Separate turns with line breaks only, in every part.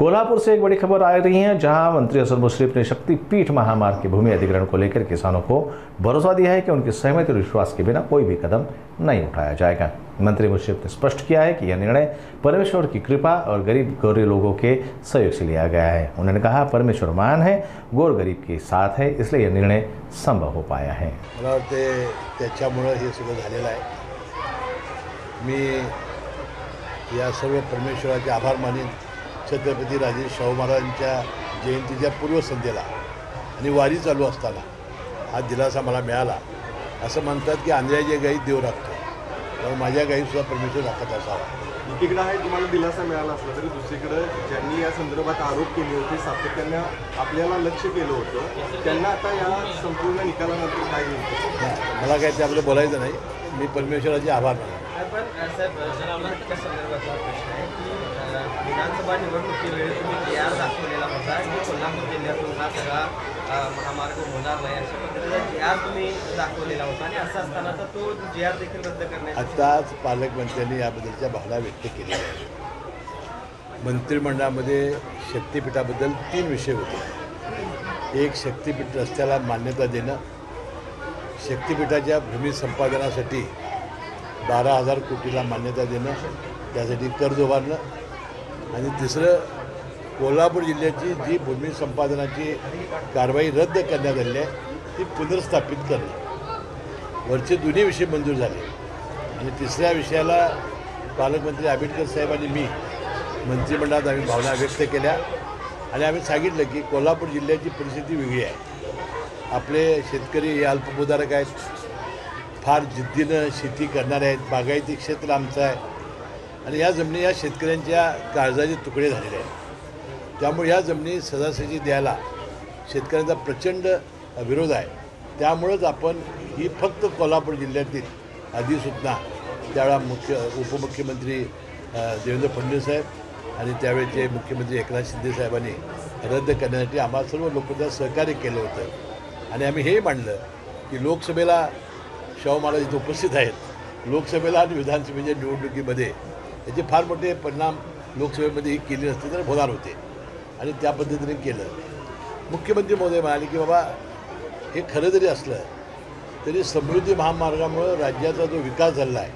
कोल्हापुर से एक बड़ी खबर आ रही है, जहां मंत्री असद मुश्रीफ ने शक्तिपीठ महामार्ग की भूमि अधिग्रहण को लेकर किसानों को भरोसा दिया है कि उनकी सहमति और विश्वास के बिना कोई भी कदम नहीं उठाया जाएगा। मंत्री मुश्रीफ ने स्पष्ट किया है कि यह निर्णय परमेश्वर की कृपा और गरीब गौरी लोगों के सहयोग से लिया गया है। उन्होंने कहा, परमेश्वर महान है, गौर गरीब के साथ है, इसलिए यह निर्णय संभव हो पाया है।
मला वाटते त्याच्यामुळे हे सगळं झालेलं आहे। मी या सर्व परमेश्वराचे आभार मानेन। छत्रपती राजे शाहू महाराजांच्या जयंतीच्या पूर्वसंध्येला आणि वारी चालू असताना हा दिलासा मला मिळाला। असं म्हणतात की आंधळ्याच्या गायीत देव राखतो, तर माझ्या गायीतसुद्धा परमेश्वर राखत असावा।
एकीकडे आहे तुम्हाला दिलासा मिळाला असला तरी दुसरीकडे ज्यांनी या संदर्भात आरोप केले होते, सातत्याने आपल्याला लक्ष केलं होतं, त्यांना आता या संपूर्ण निकालानंतर काय होईल?
मला काय त्याबद्दल बोलायचं नाही। मी परमेश्वराचे आभार मानतो।
पण साहेब, जनावरांच्या संदर्भातला प्रश्न आहे की विधानसभा निवडणुकीवेळी तुम्ही जी.आर. दाखवलेला होता की कोल्हापूर जिल्ह्यातून हा सगळा महामार्ग होणार नाही, अशा पद्धतीचा जी.आर. तुम्ही दाखवलेला होता आणि असं असताना तर तो जी.आर. देखील रद्द करण्यात
आताच पालकमंत्र्यांनी याबद्दलच्या भावना व्यक्त केल्या आहेत। मंत्रिमंडळामध्ये शक्तिपीठाबद्दल 3 विषय होते। एक, शक्तिपीठ रस्त्याला मान्यता देणं, शक्तिपीठाच्या भूमी संपादनासाठी 12,000 कोटीला मान्यता देणं, त्यासाठी कर्ज उभारणं, आणि तिसरं, कोल्हापूर जिल्ह्याची जी भूमी संपादनाची कारवाई रद्द करण्यात आलेली आहे ती पुनर्स्थापित करणं। वरचे दोन्ही विषय मंजूर झाले आणि तिसऱ्या विषयाला पालकमंत्री आंबेडकर साहेब आणि मी मंत्रिमंडळात आम्ही भावना व्यक्त केल्या आणि आम्ही सांगितलं की कोल्हापूर जिल्ह्याची परिस्थिती वेगळी आहे। आपले शेतकरी हे अल्पभूधारक आहेत, फार जिद्दीनं शेती करणारे आहेत, बागायती क्षेत्र आमचं आहे आणि या जमिनी या शेतकऱ्यांच्या काळजाचे तुकडे झालेले आहेत। त्यामुळे या जमिनी सहजासहजी द्यायला शेतकऱ्यांचा प्रचंड विरोध आहे। त्यामुळंच आपण ही फक्त कोल्हापूर जिल्ह्यातील अधिसूचना त्यावेळा उपमुख्यमंत्री देवेंद्र फडणवीस साहेब आणि त्यावेळेचे मुख्यमंत्री एकनाथ शिंदे साहेबांनी रद्द करण्यासाठी आम्हाला सर्व लोकांचं सहकार्य केलं होतं आणि आम्ही हेही मांडलं की लोकसभेला शाहू महाराज इथे उपस्थित आहेत। लोकसभेला आणि विधानसभेच्या निवडणुकीमध्ये याचे फार मोठे परिणाम लोकसभेमध्ये ही केली नसती तर होणार होते आणि त्या पद्धतीने केलं। मुख्यमंत्री महोदय म्हणाले की बाबा, हे खरं जरी असलं तरी समृद्धी महामार्गामुळं राज्याचा जो विकास झाला आहे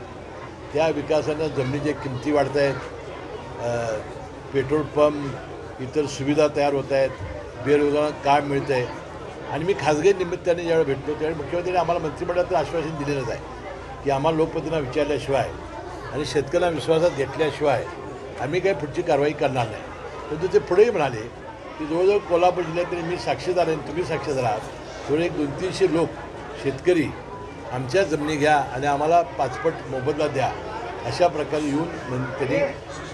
त्या विकासानं जमिनीच्या किमती वाढत आहेत, पेट्रोल पंप, इतर सुविधा तयार होत आहेत, बेरोजगारांना काम मिळतं आहे। आणि मी खाजगी निमित्ताने ज्यावेळी भेटतो त्यावेळी मुख्यमंत्र्यांनी आम्हाला मंत्रिमंडळाचं आश्वासन दिलेलंच आहे की आम्हाला लोकप्रतिनिधींना विचारल्याशिवाय आणि शेतकऱ्यांना विश्वासात घेतल्याशिवाय आम्ही काही पुढची कारवाई करणार नाही। परंतु ते पुढेही म्हणाले की जवळजवळ कोल्हापूर जिल्ह्यात तरी मी साक्षीदार आहे, तुम्ही साक्षीदार आहात, थोडे 200-300 लोक शेतकरी आमच्या जमिनी घ्या आणि आम्हाला 5 पट मोबदला द्या, अशा प्रकारे येऊन त्यांनी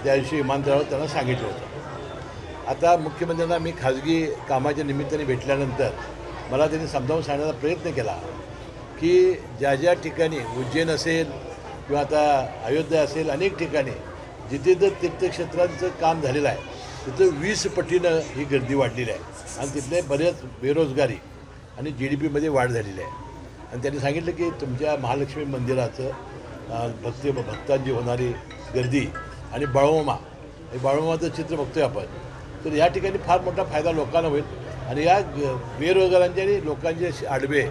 त्या दिवशी विमानतळावर त्यांना सांगितलं होतं। आता मुख्यमंत्र्यांना मी खाजगी कामाच्या निमित्ताने भेटल्यानंतर मला त्यांनी समजावून सांगण्याचा प्रयत्न केला की ज्या ज्या ठिकाणी उज्जैन असेल किंवा आता अयोध्या असेल, अनेक ठिकाणी जिथे जर तीर्थक्षेत्रांचं काम झालेलं आहे तिथं 20 पटीनं ही गर्दी वाढलेली आहे आणि तिथले बरेच बेरोजगारी आणि GDPमध्ये वाढ झालेली आहे। आणि त्यांनी सांगितलं की तुमच्या महालक्ष्मी मंदिराचं भक्तांची होणारी गर्दी आणि बाळूमामाचं चित्र बघतोय आपण, तर या ठिकाणी फार मोठा फायदा लोकांना होईल आणि या बेरोजगारांचे आणि लोकांचे आडवे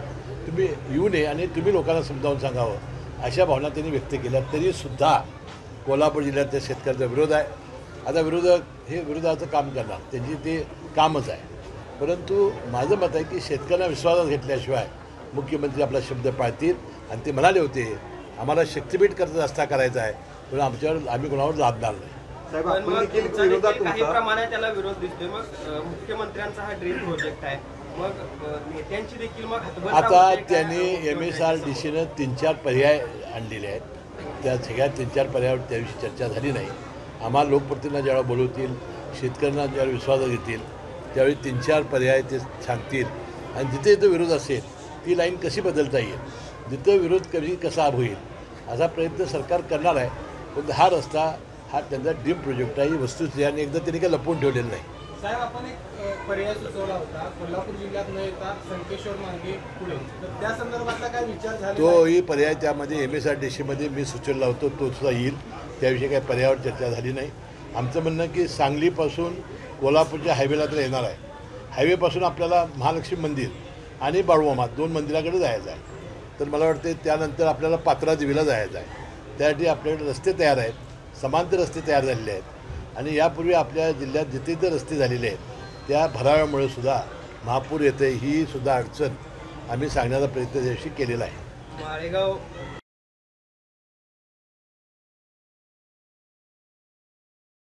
तुम्ही येऊ नये आणि तुम्ही लोकांना समजावून सांगावं, अशा भावना त्यांनी व्यक्त केल्या। तरीसुद्धा कोल्हापूर जिल्ह्यातल्या शेतकऱ्यांचा विरोध आहे। आता विरोधक हे विरोधाचं काम करणार, त्यांची ते कामच आहे। परंतु माझं मत आहे की शेतकऱ्यांना विश्वासात घेतल्याशिवाय मुख्यमंत्री आपला शब्द पाळतील आणि ते म्हणाले होते आम्हाला शक्तिपीठ रस्ता करायचा आहे, पण आम्ही कोणावर लादणार नाही।
काही प्रमाणात त्याला विरोध दिसतोय, मग मुख्यमंत्र्यांचा हा ड्रीम प्रोजेक्ट आहे, मग नेत्यांची देखील मग
आता त्यांनी MSRDCनं 3-4 पर्याय आणलेले आहेत। त्या सगळ्या 3-4 पर्यायावर त्याविषयी चर्चा झाली नाही। आम्हाला लोकप्रतिनिधींना ज्यावेळेला बोलवतील, शेतकऱ्यांना ज्यावेळी विश्वासात घेतील त्यावेळी 3-4 पर्याय ते सांगतील आणि जिथे जिथं विरोध असेल ती लाईन कशी बदलता येईल, जिथं विरोध कसा होईल असा प्रयत्न सरकार करणार आहे। पण हा रस्ता हा त्यांचा ड्रीम प्रोजेक्ट आहे, ही वस्तुस्थिती आणि एकदा त्यांनी काय लपवून ठेवलेलं नाही।
साहेब, आपण एक पर्याय सुचवला होता कोल्हापूर जिल्ह्यात न येता संकेश्वर मार्गे पुढे, तर त्या संदर्भातला काय विचार झाला?
तोही पर्याय त्यामध्ये MSRDCमध्ये मी सुचवला होतो, तो सुद्धा येईल, त्याविषयी काही पर्यायावर चर्चा झाली नाही। आमचं म्हणणं की सांगलीपासून कोल्हापूरच्या हायवेला तर येणार आहे. हायवेपासून आपल्याला महालक्ष्मी मंदिर आणि बाळूमामा 2 मंदिराकडे जायचं आहे. तर मला वाटते त्यानंतर आपल्याला पात्रा देवीला जायचं आहे. त्यासाठी आपल्याकडे रस्ते तयार आहेत, समांतर रस्ते तयार झालेले आहेत आणि यापूर्वी आपल्या जिल्ह्यात जिथे जिथे रस्ते झालेले आहेत त्या भराव्यामुळे सुद्धा महापूर येते ही सुद्धा अडचण आम्ही सांगण्याचा प्रयत्न त्याविषयी केलेला आहे.
माळेगाव